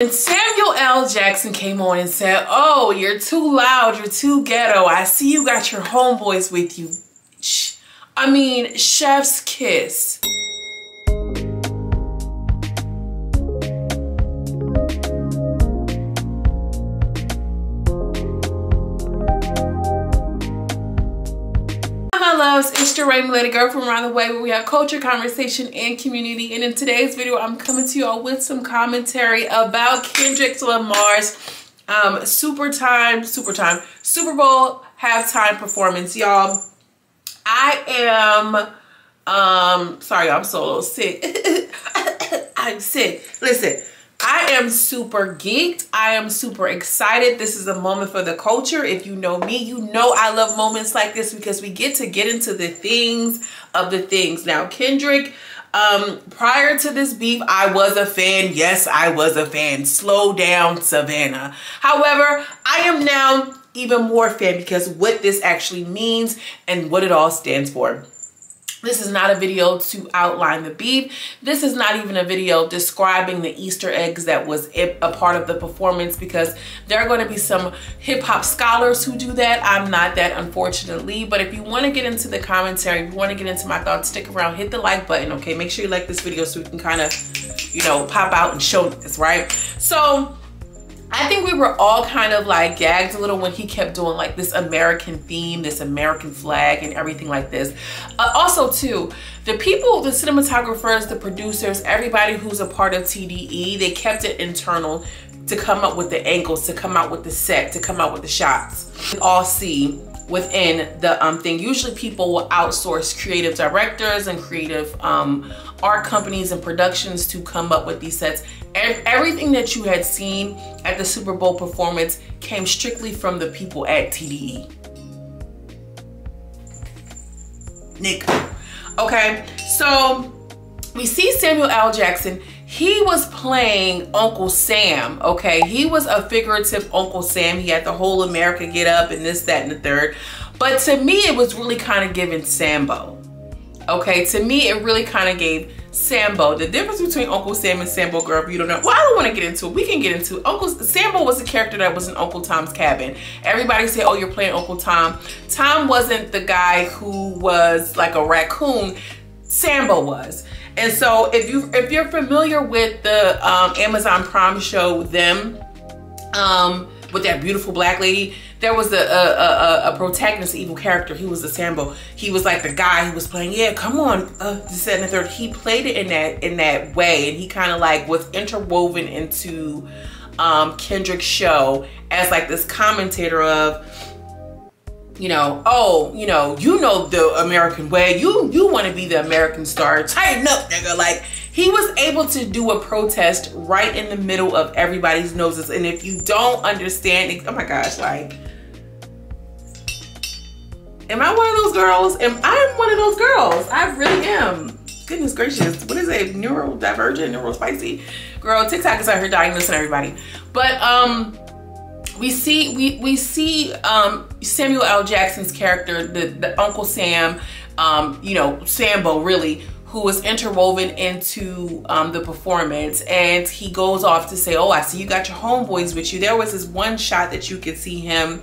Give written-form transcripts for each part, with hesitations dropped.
And Samuel L. Jackson came on and said, "Oh, you're too loud, you're too ghetto. I see you got your homeboys with you." I mean, chef's kiss. Loves, it's your Raymond Lady Girl from around the way, where we have culture, conversation, and community. And in today's video, I'm coming to y'all with some commentary about Kendrick Lamar's Super Bowl halftime performance. Y'all, I am sorry, I'm so a little sick. I'm sick. Listen, I am super geeked. I am super excited. This is a moment for the culture. If you know me, you know I love moments like this because we get to get into the things of the things. Now, Kendrick, prior to this beef, I was a fan. Yes, I was a fan. Slow down, Savannah. However, I am now even more fan because what this actually means and what it all stands for. This is not a video to outline the beef. This is not even a video describing the Easter eggs that was a part of the performance, because there are going to be some hip hop scholars who do that. I'm not that, unfortunately. But if you want to get into the commentary, if you want to get into my thoughts, stick around, hit the like button, okay? Make sure you like this video so we can kind of, you know, pop out and show this, right? So I think we were all kind of like gagged a little when he kept doing like this American theme, this American flag and everything like this. Also too, the people, the cinematographers, the producers, everybody who's a part of TDE, they kept it internal to come up with the angles, to come out with the set, to come out with the shots. We all see within the thing. Usually people will outsource creative directors and creative art companies and productions to come up with these sets. And everything that you had seen at the Super Bowl performance came strictly from the people at TDE. Nick. Okay, so we see Samuel L. Jackson. He was playing Uncle Sam, okay? He was a figurative Uncle Sam. He had the whole America get up and this, that, and the third. But to me, it was really kind of giving Sambo. Okay, to me, it really kind of gave Sambo. The difference between Uncle Sam and Sambo, girl, if you don't know, well, I don't want to get into it. We can get into it. Sambo was a character that was in Uncle Tom's Cabin. Everybody say, "Oh, you're playing Uncle Tom." Tom wasn't the guy who was like a raccoon. Sambo was. And so if you're familiar with the Amazon Prime show Them, with that beautiful black lady, there was a protagonist, evil character. He was a Sambo. He was like the guy who was playing, yeah, come on, this, that, and the third. He played it in that way, and he kind of like was interwoven into Kendrick's show as like this commentator of, you know, oh, you know the American way. You want to be the American star. Tighten up, nigga. Like, he was able to do a protest right in the middle of everybody's noses. And if you don't understand, oh my gosh, like, am I one of those girls? I'm one of those girls. I really am. Goodness gracious. What is it? Neurodivergent, neurospicy? Girl, TikTok is out here diagnosing everybody. But we see Samuel L. Jackson's character, the Uncle Sam, you know, Sambo really, who was interwoven into the performance. And he goes off to say, "Oh, I see you got your homeboys with you." There was this one shot that you could see him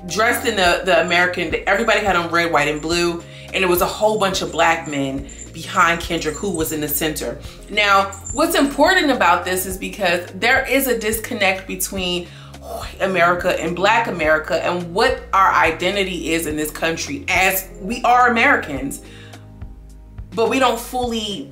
dressed in the American, everybody had on red, white, and blue. And it was a whole bunch of black men behind Kendrick, who was in the center. Now, what's important about this is because there is a disconnect between white America and black America and what our identity is in this country, as we are Americans, but we don't fully,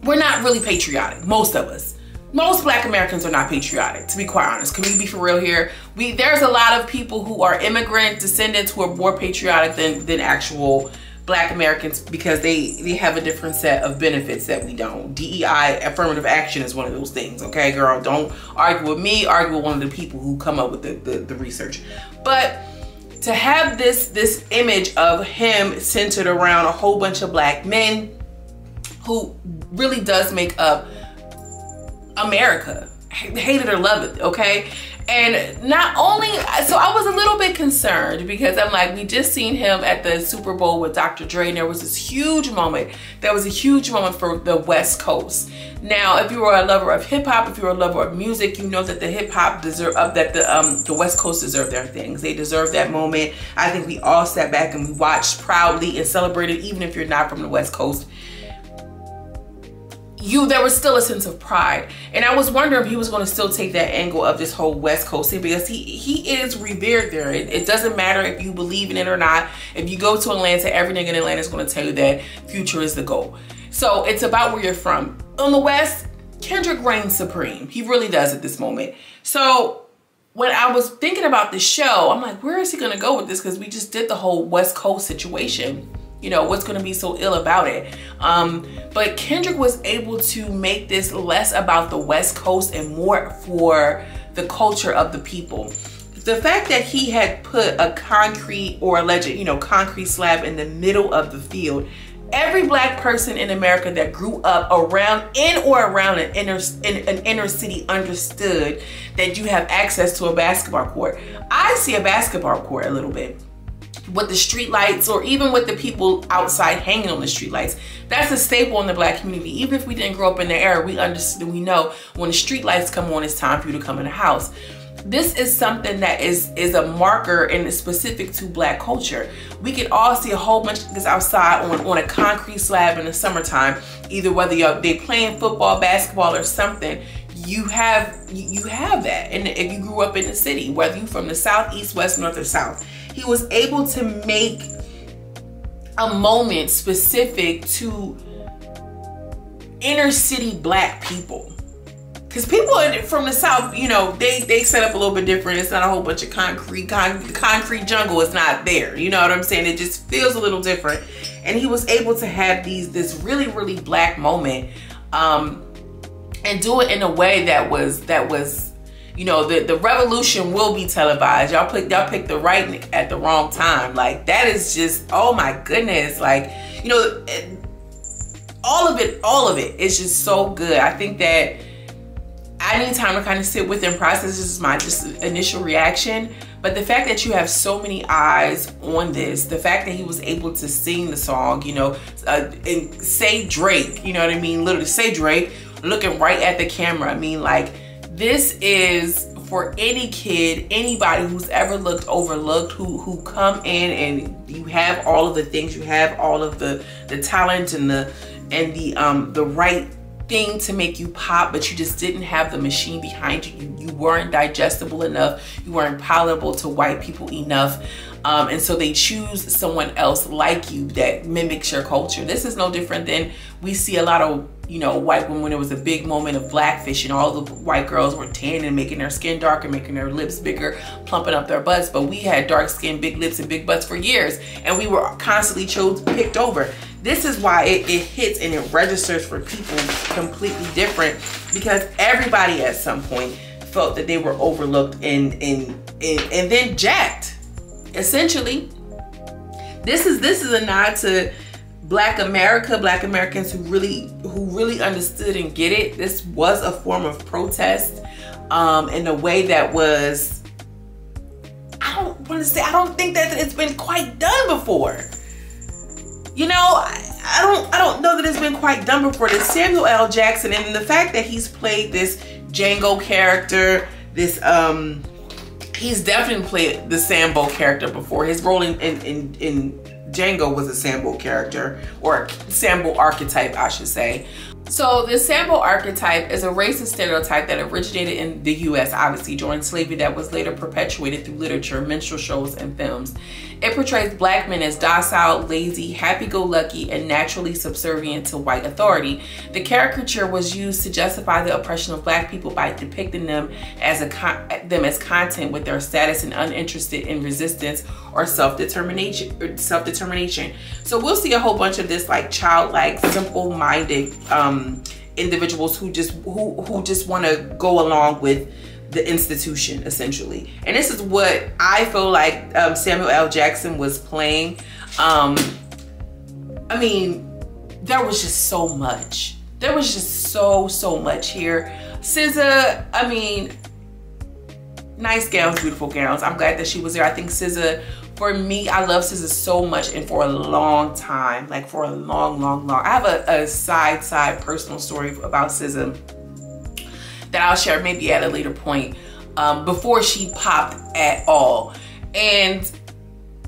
we're not really patriotic, most of us. Most black Americans are not patriotic, to be quite honest. Can we be for real here? There's a lot of people who are immigrant descendants who are more patriotic than actual black Americans, because they have a different set of benefits that we don't. DEI, affirmative action, is one of those things, okay, girl? Don't argue with me, argue with one of the people who come up with the research. But to have this image of him centered around a whole bunch of black men who really does make up America, hate it or love it, okay? And not only, so I was a little bit concerned because I'm like, we just seen him at the Super Bowl with Dr. Dre, and there was this huge moment. There was a huge moment for the West Coast. Now, if you are a lover of hip hop, if you're a lover of music, you know that the hip hop deserve, that the West Coast deserve their things. They deserve that moment. I think we all sat back and we watched proudly and celebrated, even if you're not from the West Coast. There was still a sense of pride. And I was wondering if he was going to still take that angle of this whole West Coast thing, because he is revered there. It doesn't matter if you believe in it or not. If you go to Atlanta, every nigga in Atlanta is going to tell you that Future is the GOAT. So it's about where you're from. On the West, Kendrick reigns supreme. He really does at this moment. So when I was thinking about the show, I'm like, where is he going to go with this? Because we just did the whole West Coast situation. You know, what's going to be so ill about it? But Kendrick was able to make this less about the West Coast and more for the culture of the people. The fact that he had put a concrete or alleged, concrete slab in the middle of the field. Every black person in America that grew up in or around an inner city understood that you have access to a basketball court. I see a basketball court a little bit with the street lights, or even with the people outside hanging on the street lights. That's a staple in the black community. Even if we didn't grow up in the era, we understood, we know when the street lights come on, it's time for you to come in the house. This is something that is a marker and is specific to black culture. We can all see a whole bunch of this outside on a concrete slab in the summertime, either whether they playing football, basketball, or something. You have that. And if you grew up in the city, whether you're from the South, East, West, North, or South, he was able to make a moment specific to inner city black people. Because people from the South, they set up a little bit different. It's not a whole bunch of concrete jungle is not there. You know what I'm saying? It just feels a little different. And he was able to have this really, really black moment, and do it in a way that was the revolution will be televised. Y'all picked the right at the wrong time. Like, that is just, oh my goodness. Like, all of it is just so good. I think that I need time to kind of sit with and process. This is my initial reaction. But the fact that you have so many eyes on this, the fact that he was able to sing the song, and say Drake, you know what I mean? Literally say Drake, looking right at the camera. I mean, like, this is for any kid, anybody who's ever looked overlooked, who come in and you have all of the things, you have all of the talent and the right thing to make you pop, but you just didn't have the machine behind you. You weren't digestible enough. You weren't palatable to white people enough. And so they choose someone else like you that mimics your culture. This is no different than we see a lot of, white women when it was a big moment of blackfish and all the white girls were tan and making their skin darker, making their lips bigger, plumping up their butts. But we had dark skin, big lips, and big butts for years. And we were constantly picked over. This is why it hits and it registers for people completely different, because everybody at some point felt that they were overlooked and then jacked. Essentially, this is a nod to Black America, Black Americans who really understood and get it. This was a form of protest in a way that was, I don't think that it's been quite done before. I don't know that it's been quite done before. This Samuel L. Jackson, and the fact that he's played this Django character, he's definitely played the Sambo character before. His role in Django was a Sambo character, or Sambo archetype, I should say. So the Sambo archetype is a racist stereotype that originated in the US, obviously, during slavery, that was later perpetuated through literature, minstrel shows, and films. It portrays black men as docile, lazy, happy-go-lucky, and naturally subservient to white authority. The caricature was used to justify the oppression of black people by depicting them as content with their status and uninterested in resistance or self-determination. So we'll see a whole bunch of this, like, childlike, simple-minded individuals who just want to go along with the institution, essentially. And this is what I feel like Samuel L. Jackson was playing. I mean, there was just so much. There was just so much here. SZA, I mean, nice gowns, beautiful gowns. I'm glad that she was there. I think SZA, for me, I love SZA so much and for a long time, like for a long. I have a side personal story about SZA that I'll share maybe at a later point, before she popped at all. And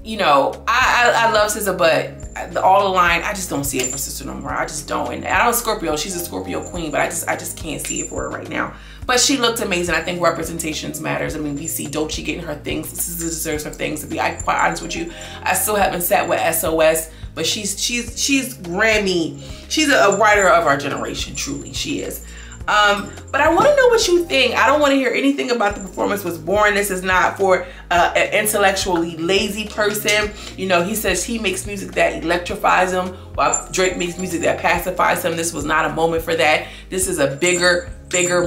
you know, I love SZA, but all the line, I just don't see it for sister no more. I just don't. And I know Scorpio, she's a Scorpio queen, but I just can't see it for her right now. But she looked amazing. I think representations matters. I mean, we see Doechii getting her things. SZA deserves her things. To be quite honest with you, I still haven't sat with SOS, but she's Grammy. She's a writer of our generation. Truly, she is. But I want to know what you think. I don't want to hear anything about the performance was boring. This is not for an intellectually lazy person. You know, he says he makes music that electrifies him, while Drake makes music that pacifies him. This was not a moment for that. This is a bigger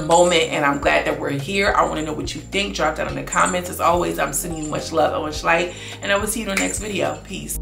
moment, and I'm glad that we're here. I want to know what you think. Drop that in the comments. As always, I'm sending you much love and much light, and I will see you in the next video. Peace.